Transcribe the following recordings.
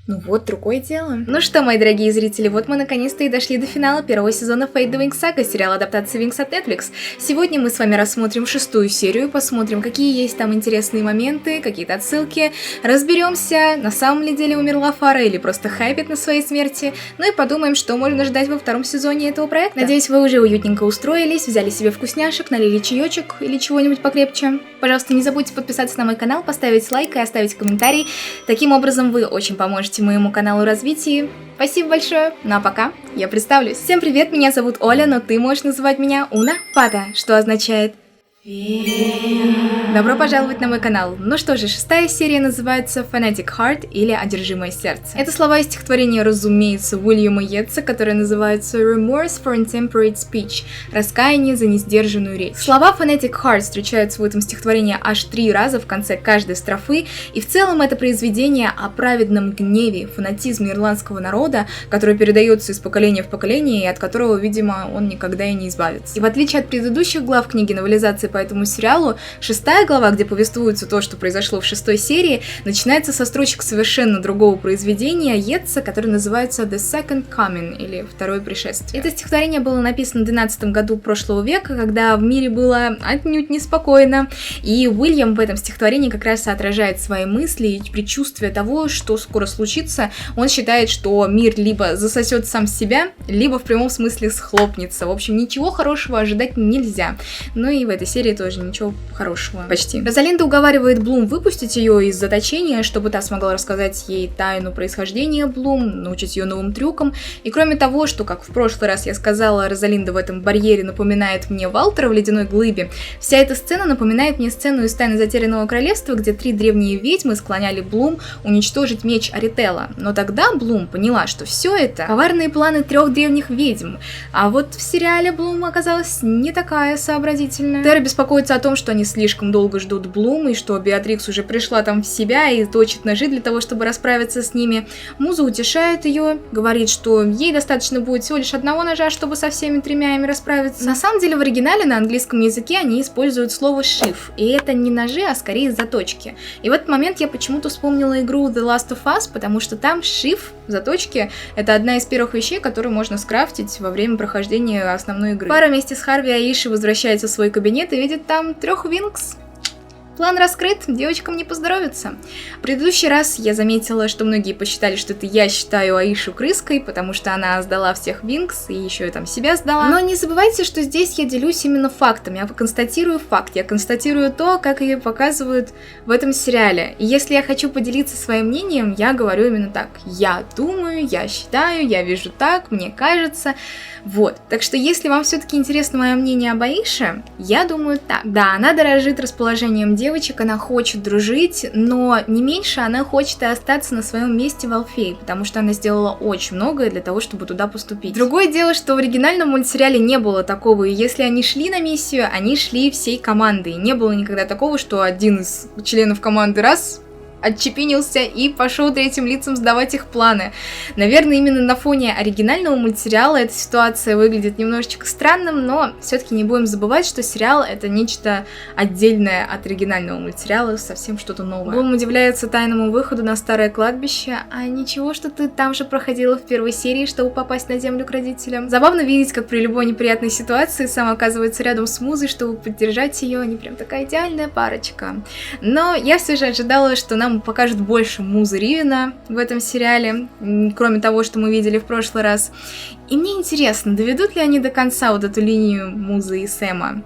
Ну вот, другое дело. Ну что, мои дорогие зрители, вот мы наконец-то и дошли до финала первого сезона Fate the Winx Saga, сериал адаптации Winx от Netflix. Сегодня мы с вами рассмотрим 6-ю серию, посмотрим, какие есть там интересные моменты, какие-то отсылки, разберемся, на самом ли деле умерла Фара или просто хайпит на своей смерти, ну и подумаем, что можно ждать во втором сезоне этого проекта. Надеюсь, вы уже уютненько устроились, взяли себе вкусняшек, налили чаечек или чего-нибудь покрепче. Пожалуйста, не забудьте подписаться на мой канал, поставить лайк и оставить комментарий. Таким образом, вы очень поможете моему каналу в развитии. Спасибо большое, ну а пока я представлюсь. Всем привет, меня зовут Оля, но ты можешь называть меня Уна Пата, что означает добро пожаловать на мой канал. Ну что же, 6-я серия называется Fanatic Heart или Одержимое сердце. Это слова из стихотворения, разумеется, Уильяма Йетса, которое называется Remorse for Intemperate Speech, раскаяние за несдержанную речь. Слова Fanatic Heart встречаются в этом стихотворении аж 3 раза в конце каждой строфы, и в целом это произведение о праведном гневе, фанатизме ирландского народа, который передается из поколения в поколение и от которого, видимо, он никогда и не избавится. И в отличие от предыдущих глав книги новелизации по этому сериалу, 6-я глава, где повествуется то, что произошло в 6-й серии, начинается со строчек совершенно другого произведения Йетса, которое называется The Second Coming, или Второе пришествие. Это стихотворение было написано в 12 году прошлого века, когда в мире было отнюдь неспокойно, и Уильям в этом стихотворении как раз отражает свои мысли и предчувствие того, что скоро случится. Он считает, что мир либо засосет сам себя, либо в прямом смысле схлопнется. В общем, ничего хорошего ожидать нельзя. Ну и в этой серии тоже ничего хорошего. Почти. Розалинда уговаривает Блум выпустить ее из заточения, чтобы та смогла рассказать ей тайну происхождения Блум, научить ее новым трюкам. И кроме того, что, как в прошлый раз я сказала, Розалинда в этом барьере напоминает мне Валтера в ледяной глыбе, вся эта сцена напоминает мне сцену из Тайны Затерянного Королевства, где 3 древние ведьмы склоняли Блум уничтожить меч Арителла. Но тогда Блум поняла, что все это коварные планы 3 древних ведьм. А вот в сериале Блум оказалась не такая сообразительная. Терра беспокоится о том, что они слишком долго ждут Блум, и что Беатрикс уже пришла там в себя и точит ножи для того, чтобы расправиться с ними. Муза утешает ее, говорит, что ей достаточно будет всего лишь 1 ножа, чтобы со всеми 3 ими расправиться. На самом деле в оригинале на английском языке они используют слово «шиф», и это не ножи, а скорее заточки. И в этот момент я почему-то вспомнила игру The Last of Us, потому что там шиф, заточки, это одна из первых вещей, которые можно скрафтить во время прохождения основной игры. Пара вместе с Харви и Аишей возвращается в свой кабинет и видит там 3 Винкс. План раскрыт, девочкам не поздоровится. В предыдущий раз я заметила, что многие посчитали, что это я считаю Аишу крыской, потому что она сдала всех Винкс и еще и там себя сдала. Но не забывайте, что здесь я делюсь именно фактами, я констатирую факт, я констатирую то, как ее показывают в этом сериале. И если я хочу поделиться своим мнением, я говорю именно так. Я думаю, я считаю, я вижу так, мне кажется. Вот. Так что если вам все-таки интересно мое мнение об Аише, я думаю так. Да, она дорожит расположением девочек, она хочет дружить, но не меньше она хочет и остаться на своем месте в Алфее, потому что она сделала очень многое для того, чтобы туда поступить. Другое дело, что в оригинальном мультсериале не было такого, и если они шли на миссию, они шли всей командой. Не было никогда такого, что один из членов команды раз отчепенился и пошел 3 лицам сдавать их планы. Наверное, именно на фоне оригинального мультсериала эта ситуация выглядит немножечко странным, но все-таки не будем забывать, что сериал — это нечто отдельное от оригинального мультсериала, совсем что-то новое. Блум удивляется тайному выходу на старое кладбище, а ничего, что ты там же проходила в первой серии, чтобы попасть на землю к родителям. Забавно видеть, как при любой неприятной ситуации сам оказывается рядом с Музой, чтобы поддержать ее. Они прям такая идеальная парочка. Но я все же ожидала, что нам покажут больше Музы Ривена в этом сериале, кроме того, что мы видели в прошлый раз. И мне интересно, доведут ли они до конца вот эту линию Музы и Сэма.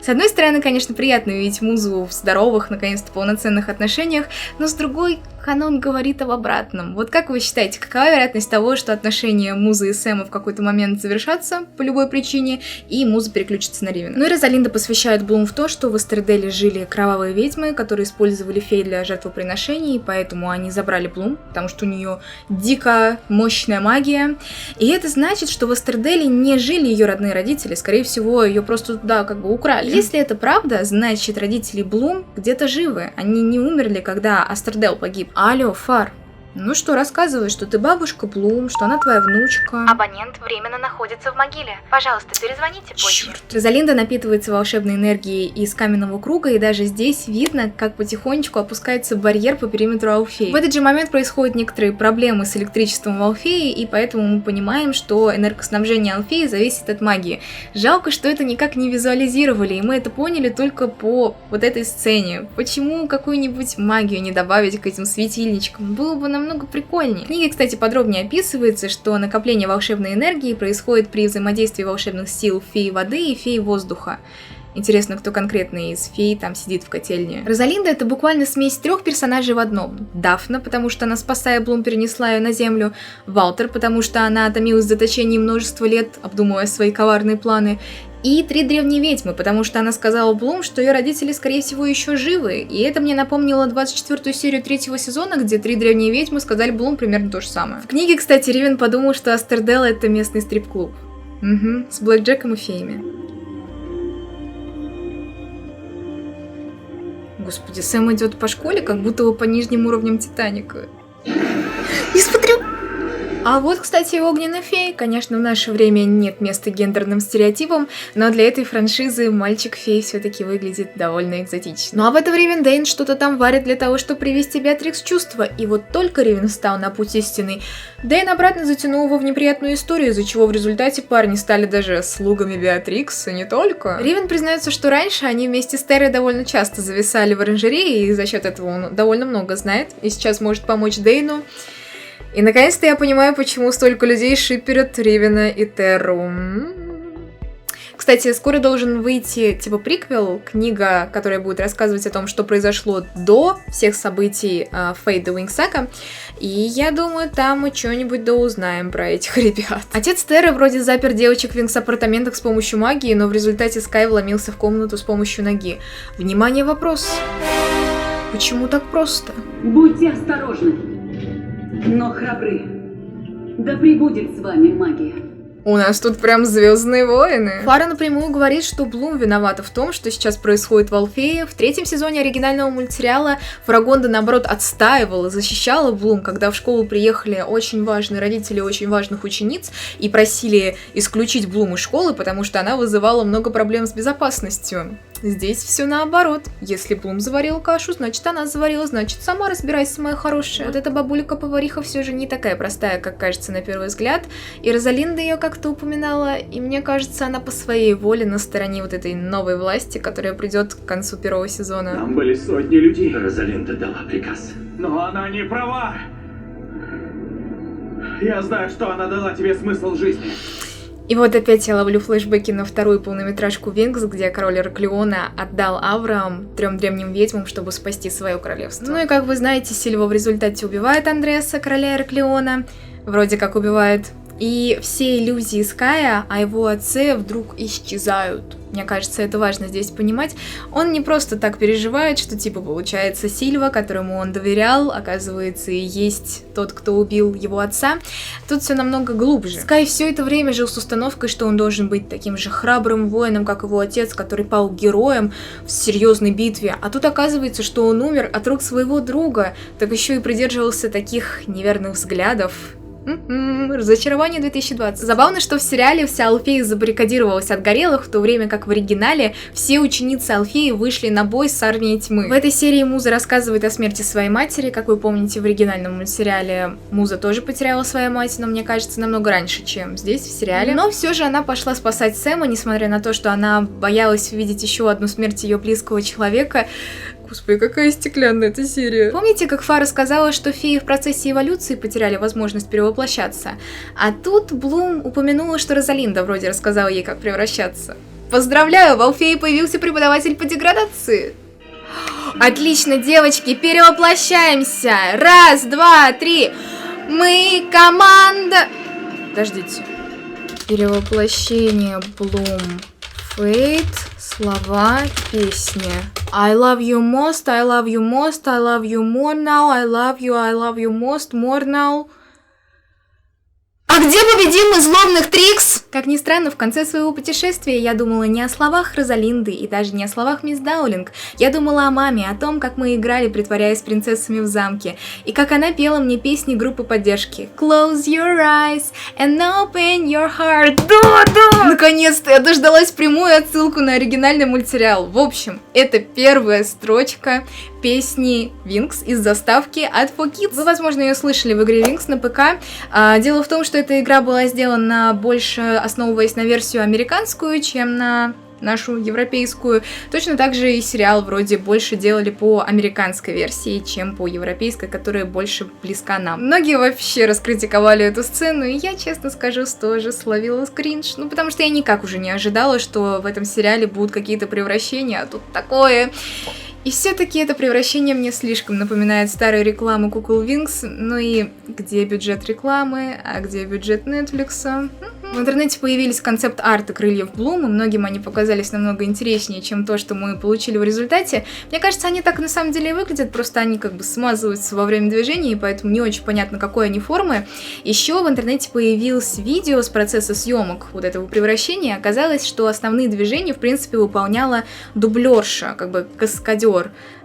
С одной стороны, конечно, приятно видеть Музу в здоровых, наконец-то полноценных отношениях, но с другой, канон говорит об обратном. Вот как вы считаете, какова вероятность того, что отношения Музы и Сэма в какой-то момент завершатся по любой причине, и Муза переключится на Ривена? Ну и Розалинда посвящает Блум в то, что в Эстерделе жили кровавые ведьмы, которые использовали фей для жертвоприношений, поэтому они забрали Блум, потому что у нее дико мощная магия. И это значит, что в Эстерделе не жили ее родные родители, скорее всего, ее просто туда как бы украли. Если это правда, значит, родители Блум где-то живы, они не умерли, когда Эстердел погиб. Алло, Фар, Ну что, рассказывай, что ты бабушка Блум, что она твоя внучка. Абонент временно находится в могиле. Пожалуйста, перезвоните позже. Черт. Розалинда напитывается волшебной энергией из каменного круга, и даже здесь видно, как потихонечку опускается барьер по периметру Алфеи. В этот же момент происходят некоторые проблемы с электричеством в Алфее, и поэтому мы понимаем, что энергоснабжение Алфеи зависит от магии. Жалко, что это никак не визуализировали, и мы это поняли только по вот этой сцене. Почему какую-нибудь магию не добавить к этим светильничкам? Было бы намного прикольнее. В книге, кстати, подробнее описывается, что накопление волшебной энергии происходит при взаимодействии волшебных сил феи воды и феи воздуха. Интересно, кто конкретно из фей там сидит в котельне. Розалинда — это буквально смесь 3 персонажей в одном. Дафна, потому что она, спасая Блум, перенесла ее на землю. Валтер, потому что она томилась в заточении множество лет, обдумывая свои коварные планы. И 3 древние ведьмы, потому что она сказала Блум, что ее родители, скорее всего, еще живы. И это мне напомнило 24-ю серию 3-го сезона, где 3 древние ведьмы сказали Блум примерно то же самое. В книге, кстати, Ривен подумал, что Астерделла — это местный стрип-клуб. Угу, с блэкджеком и феями. Господи, Сэм идет по школе, как будто бы по нижним уровням Титаника. Не смотрю! А вот, кстати, огненная фея. Конечно, в наше время нет места гендерным стереотипам, но для этой франшизы мальчик-фей все-таки выглядит довольно экзотично. Ну а в это время Дэйн что-то там варит для того, чтобы привести Беатрикс в чувство, и вот только Ривен встал на путь истины, Дэйн обратно затянул его в неприятную историю, из-за чего в результате парни стали даже слугами Беатрикс, и не только. Ривен признается, что раньше они вместе с Террой довольно часто зависали в оранжерее, и за счет этого он довольно много знает, и сейчас может помочь Дэйну. И наконец-то я понимаю, почему столько людей шиперят Ривена и Терру. Кстати, скоро должен выйти типа приквел, книга, которая будет рассказывать о том, что произошло до всех событий Фейда Уингсака. И я думаю, там мы что-нибудь да узнаем про этих ребят. Отец Терры вроде запер девочек в Винкс-апартаментах с помощью магии, но в результате Скай вломился в комнату с помощью ноги. Внимание, вопрос. Почему так просто? Будьте осторожны, но храбры. Да пребудет с вами магия. У нас тут прям Звездные войны. Фара напрямую говорит, что Блум виновата в том, что сейчас происходит в Алфее. В 3-м сезоне оригинального мультсериала Фрагонда, наоборот, отстаивала, защищала Блум, когда в школу приехали очень важные родители очень важных учениц и просили исключить Блум из школы, потому что она вызывала много проблем с безопасностью. Здесь все наоборот. Если Блум заварила кашу, значит она заварила, значит сама разбирайся, моя хорошая. Вот эта бабулька-повариха все же не такая простая, как кажется на первый взгляд. И Розалинда ее как-то упоминала, и мне кажется, она по своей воле на стороне вот этой новой власти, которая придет к концу 1-го сезона. Там были сотни людей. Розалинда дала приказ. Но она не права. Я знаю, что она дала тебе смысл жизни. И вот опять я ловлю флешбеки на 2-ю полнометражку Винкс, где король Ираклиона отдал Авраам 3 древним ведьмам, чтобы спасти свое королевство. Ну и как вы знаете, Сильва в результате убивает Андреаса, короля Ираклиона, вроде как убивает. И все иллюзии Ская о его отце вдруг исчезают. Мне кажется, это важно здесь понимать. Он не просто так переживает, что типа получается Сильва, которому он доверял, оказывается и есть тот, кто убил его отца. Тут все намного глубже. Скай все это время жил с установкой, что он должен быть таким же храбрым воином, как его отец, который пал героем в серьезной битве. А тут оказывается, что он умер от рук своего друга, так еще и придерживался таких неверных взглядов. Разочарование 2020. Забавно, что в сериале вся Алфея забаррикадировалась от горелых, в то время как в оригинале все ученицы Алфеи вышли на бой с армией тьмы. В этой серии Муза рассказывает о смерти своей матери. Как вы помните, в оригинальном мультсериале Муза тоже потеряла свою мать, но мне кажется, намного раньше, чем здесь, в сериале. Но все же она пошла спасать Сэма, несмотря на то, что она боялась увидеть еще одну смерть ее близкого человека. Господи, какая стеклянная эта серия. Помните, как Фара сказала, что феи в процессе эволюции потеряли возможность перевоплощаться? А тут Блум упомянула, что Розалинда вроде рассказала ей, как превращаться. Поздравляю, в Алфее появился преподаватель по деградации. Отлично, девочки, перевоплощаемся. 1, 2, 3. Мы команда... Подождите. Перевоплощение Блум. Фейт, слова, песня. I love you most, I love you most, I love you more now, I love you most, more now. А где победим злобных Трикс? Как ни странно, в конце своего путешествия я думала не о словах Розалинды и даже не о словах мисс Даулинг. Я думала о маме, о том, как мы играли, притворяясь принцессами в замке, и как она пела мне песни группы поддержки. Close your eyes and open your heart. Да! Наконец-то я дождалась прямую отсылку на оригинальный мультсериал. В общем, это первая строчка песни Wings из заставки от 4Kids. Вы, возможно, ее слышали в игре Wings на ПК. Дело в том, что эта игра была сделана больше основываясь на версию американскую, чем на нашу европейскую. Точно так же и сериал вроде больше делали по американской версии, чем по европейской, которая больше близка нам. Многие вообще раскритиковали эту сцену, и я, честно скажу, тоже словила кринж. Ну, потому что я никак уже не ожидала, что в этом сериале будут какие-то превращения, а тут такое... И все-таки это превращение мне слишком напоминает старые рекламы кукол Wings. Ну и где бюджет рекламы, а где бюджет Netflix? В интернете появились концепт-арты крыльев Блум, и многим они показались намного интереснее, чем то, что мы получили в результате. Мне кажется, они так на самом деле и выглядят, просто они как бы смазываются во время движения, и поэтому не очень понятно, какой они формы. Еще в интернете появилось видео с процесса съемок вот этого превращения. Оказалось, что основные движения, в принципе, выполняла дублерша, как бы каскадер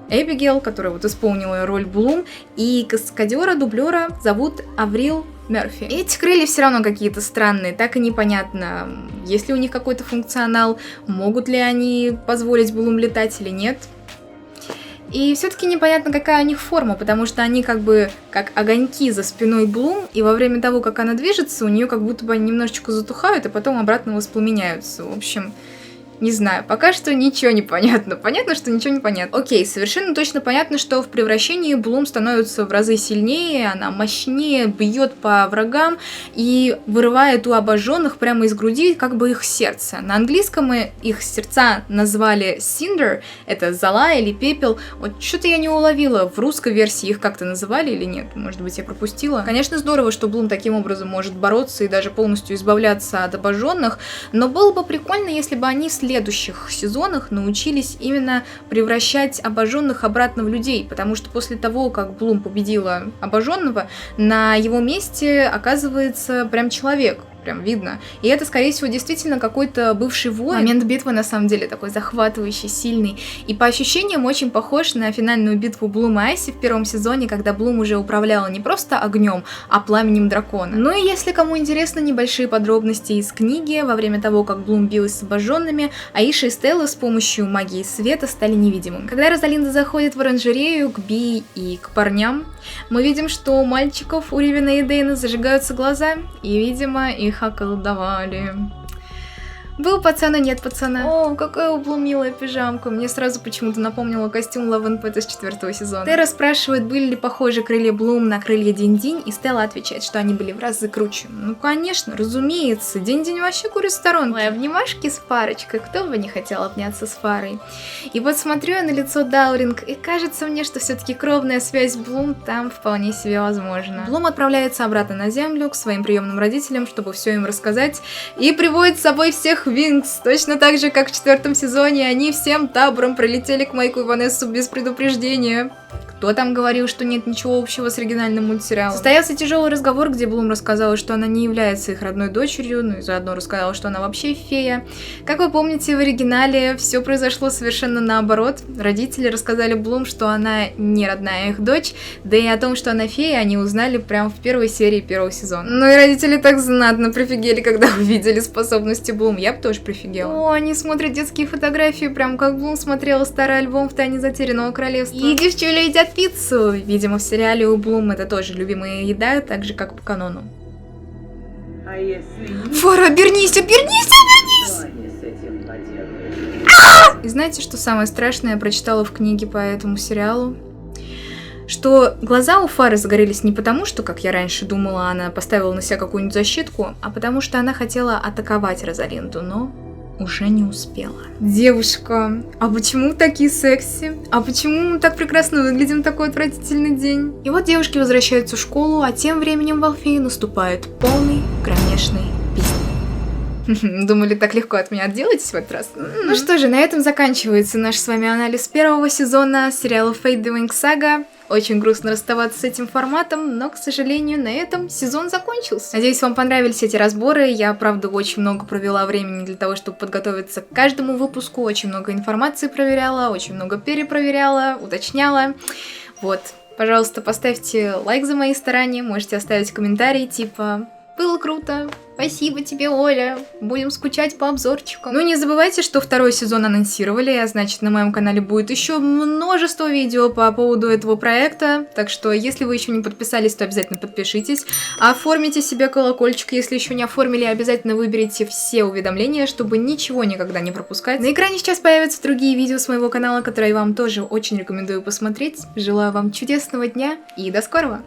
Эбигейл, которая вот исполнила роль Блум, и каскадера-дублера зовут Аврил Мерфи. Эти крылья все равно какие-то странные, так и непонятно, есть ли у них какой-то функционал, могут ли они позволить Блум летать или нет. И все-таки непонятно, какая у них форма, потому что они как бы как огоньки за спиной Блум, и во время того, как она движется, у нее как будто бы они немножечко затухают, и потом обратно воспламеняются. В общем... Не знаю, пока что ничего не понятно. Понятно, что ничего не понятно. Окей, совершенно точно понятно, что в превращении Блум становится в разы сильнее, она мощнее, бьет по врагам и вырывает у обожженных прямо из груди как бы их сердце. На английском их сердца назвали Cinder, это зола или пепел. Вот что-то я не уловила, в русской версии их как-то называли или нет, может быть, я пропустила. Конечно, здорово, что Блум таким образом может бороться и даже полностью избавляться от обожженных, но было бы прикольно, если бы они в следующих сезонах научились именно превращать обожженных обратно в людей, потому что после того, как Блум победила обожженного, на его месте оказывается прям человек. Прям видно. И это, скорее всего, действительно какой-то бывший воин. Момент битвы, на самом деле, такой захватывающий, сильный. И по ощущениям очень похож на финальную битву Блум и Айси в первом сезоне, когда Блум уже управляла не просто огнем, а пламенем дракона. Ну и если кому интересно небольшие подробности из книги, во время того, как Блум билась с обожженными, Аиша и Стелла с помощью магии света стали невидимыми. Когда Розалинда заходит в оранжерею к Би и к парням, мы видим, что у мальчиков, у Ривена и Дейна зажигаются глаза, и, видимо, их околдовали. Был пацан, а нет пацана. О, какая у Блум милая пижамка. Мне сразу почему-то напомнила костюм Love and Pet из 4-го сезона. Терра спрашивает, были ли похожи крылья Блум на крылья Динь-Динь, и Стелла отвечает, что они были в разы круче. Ну, конечно, разумеется. Динь-Динь вообще курит в сторонке. Ой, обнимашки с парочкой. Кто бы не хотел обняться с Фарой? И вот смотрю я на лицо Даулинг, и кажется мне, что все-таки кровная связь Блум там вполне себе возможна. Блум отправляется обратно на Землю к своим приемным родителям, чтобы все им рассказать, и приводит с собой всех Wings, точно так же, как в 4-м сезоне, они всем табором прилетели к Майку и Ванессу без предупреждения. Кто там говорил, что нет ничего общего с оригинальным мультсериалом? Состоялся тяжелый разговор, где Блум рассказала, что она не является их родной дочерью, ну и заодно рассказала, что она вообще фея. Как вы помните, в оригинале все произошло совершенно наоборот. Родители рассказали Блум, что она не родная их дочь, да и о том, что она фея, они узнали прямо в первой серии 1-го сезона. Ну и родители так знатно прифигели, когда увидели способности Блум. Я бы тоже прифигела. О, они смотрят детские фотографии, прям как Блум смотрела старый альбом «В тайне затерянного королевства». И девчули едят пиццу. Видимо, в сериале у Блум это тоже любимая еда, так же, как по канону. А если нет, Фара, обернись, обернись, обернись! что они с этим поделают? И знаете, что самое страшное я прочитала в книге по этому сериалу? Что глаза у Фары загорелись не потому, что, как я раньше думала, она поставила на себя какую-нибудь защитку, а потому что она хотела атаковать Розалинду, но уже не успела. Девушка, а почему вы такие секси? А почему мы так прекрасно выглядим в такой отвратительный день? И вот девушки возвращаются в школу, а тем временем в Алфее наступает полный кромешный пиздец. Думали, так легко от меня отделаетесь в этот раз? Ну что же, на этом заканчивается наш с вами анализ 1-го сезона сериала Fate the Winx Saga. Очень грустно расставаться с этим форматом, но, к сожалению, на этом сезон закончился. Надеюсь, вам понравились эти разборы. Я, правда, очень много провела времени для того, чтобы подготовиться к каждому выпуску. Очень много информации проверяла, очень много перепроверяла, уточняла. Вот. Пожалуйста, поставьте лайк за мои старания, можете оставить комментарий типа «Было круто», «Спасибо тебе, Оля», «Будем скучать по обзорчикам». Ну и не забывайте, что второй сезон анонсировали, а значит на моем канале будет еще множество видео по поводу этого проекта, так что если вы еще не подписались, то обязательно подпишитесь, оформите себе колокольчик, если еще не оформили, обязательно выберите все уведомления, чтобы ничего никогда не пропускать. На экране сейчас появятся другие видео с моего канала, которые я вам тоже очень рекомендую посмотреть. Желаю вам чудесного дня и до скорого!